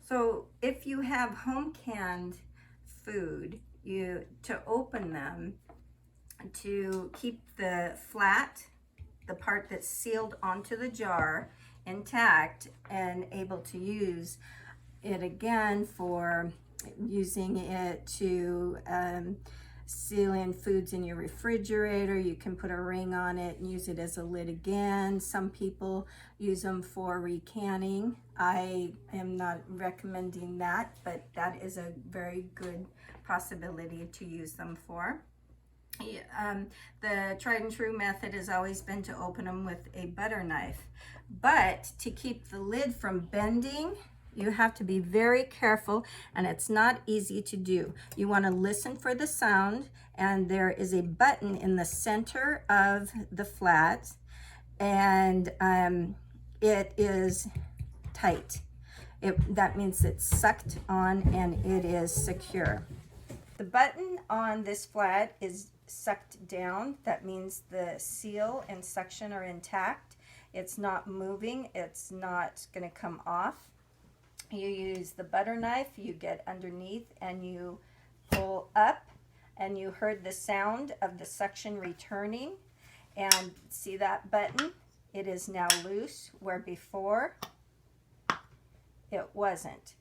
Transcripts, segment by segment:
So if you have home canned food, to open them, to keep the flat, the part that's sealed onto the jar, intact and able to use it again for using it to seal in foods in your refrigerator. You can put a ring on it and use it as a lid again. Some people use them for recanning. I am not recommending that, but that is a very good possibility to use them for. The tried and true method has always been to open them with a butter knife, but to keep the lid from bending, you have to be very careful, and it's not easy to do. You want to listen for the sound, and there is a button in the center of the flat, and it is tight. That means it's sucked on and it is secure. The button on this flat is sucked down. That means the seal and suction are intact. It's not moving. It's not going to come off. You use the butter knife, you get underneath and you pull up, and you heard the sound of the suction returning. And see that button? It is now loose, where before it wasn't.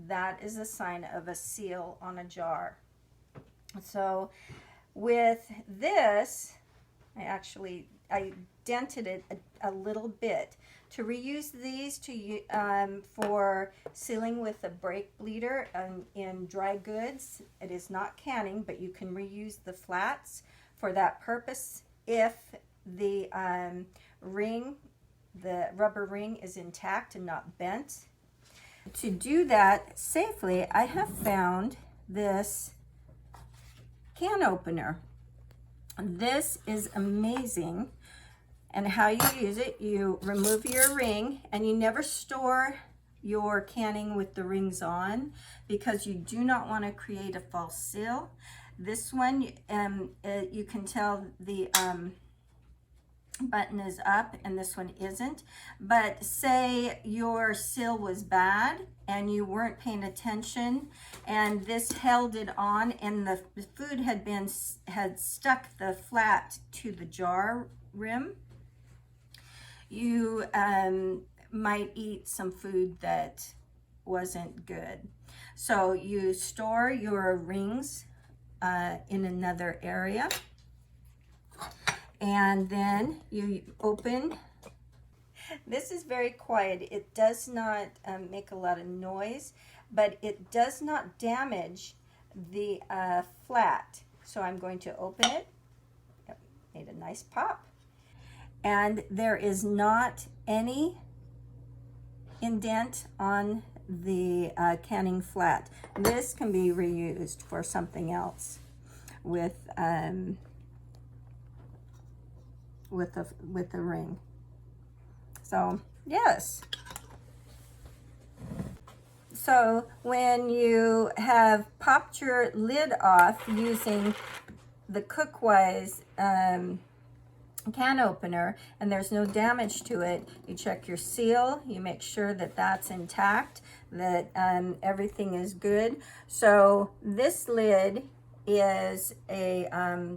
That is a sign of a seal on a jar. So with this, I dented it a little bit. To reuse these for sealing with a brake bleeder in dry goods, it is not canning, but you can reuse the flats for that purpose if the rubber ring is intact and not bent. To do that safely, I have found this can opener. This is amazing. And how you use it, you remove your ring, and you never store your canning with the rings on, because you do not want to create a false seal. This one, you can tell the button is up and this one isn't. But say your seal was bad and you weren't paying attention, and this held it on, and the food had stuck the flat to the jar rim. You might eat some food that wasn't good. So you store your rings in another area, and then you open. This is very quiet. It does not make a lot of noise, but it does not damage the flat. So I'm going to open it. Yep, made a nice pop. And there is not any indent on the canning flat. This can be reused for something else with a ring. So yes. So when you have popped your lid off using the Cookwise can opener, and there's no damage to it, you check your seal, you make sure that that's intact, that everything is good. So this lid is a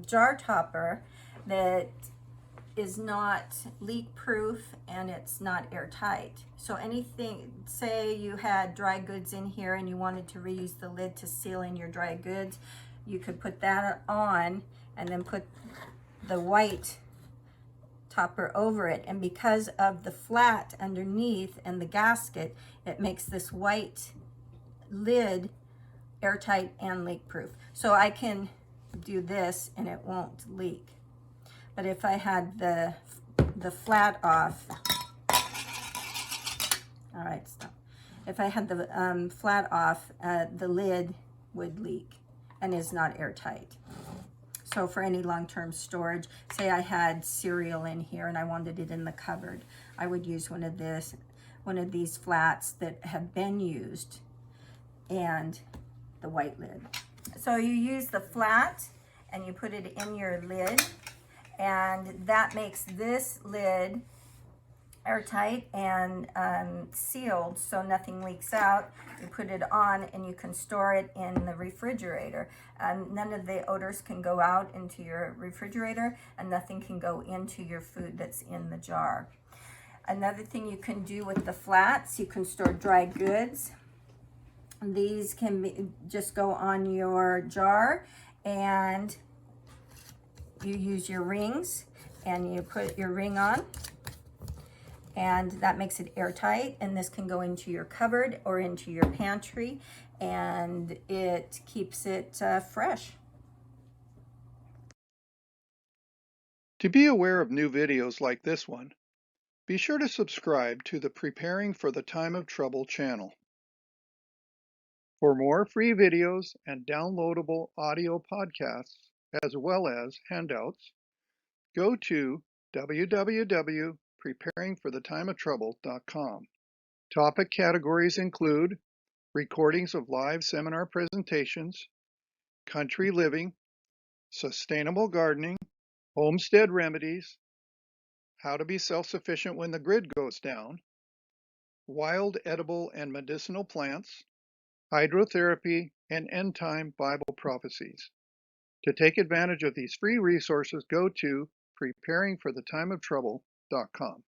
jar topper that is not leak proof, and it's not airtight. So anything, say you had dry goods in here and you wanted to reuse the lid to seal in your dry goods, you could put that on and then put the white topper over it, and because of the flat underneath and the gasket, it makes this white lid airtight and leak proof. So I can do this and it won't leak. But if I had the flat off, all right, stop. If I had the flat off, the lid would leak and is not airtight. So for any long-term storage, say I had cereal in here and I wanted it in the cupboard, I would use one of these flats that have been used and the white lid. So you use the flat and you put it in your lid, and that makes this lid airtight and sealed so nothing leaks out. You put it on and you can store it in the refrigerator. None of the odors can go out into your refrigerator, and nothing can go into your food that's in the jar. Another thing you can do with the flats, you can store dry goods. These can be, just go on your jar, and you use your rings and you put your ring on, and that makes it airtight, and this can go into your cupboard or into your pantry, and it keeps it fresh. To be aware of new videos like this one, be sure to subscribe to the Preparing for the Time of Trouble channel. For more free videos and downloadable audio podcasts, as well as handouts, go to www.preparingforthetimeoftrouble.com. Topic categories include recordings of live seminar presentations, country living, sustainable gardening, homestead remedies, how to be self-sufficient when the grid goes down, wild edible and medicinal plants, hydrotherapy, and end-time Bible prophecies. To take advantage of these free resources, go to preparingforthetimeoftrouble.com.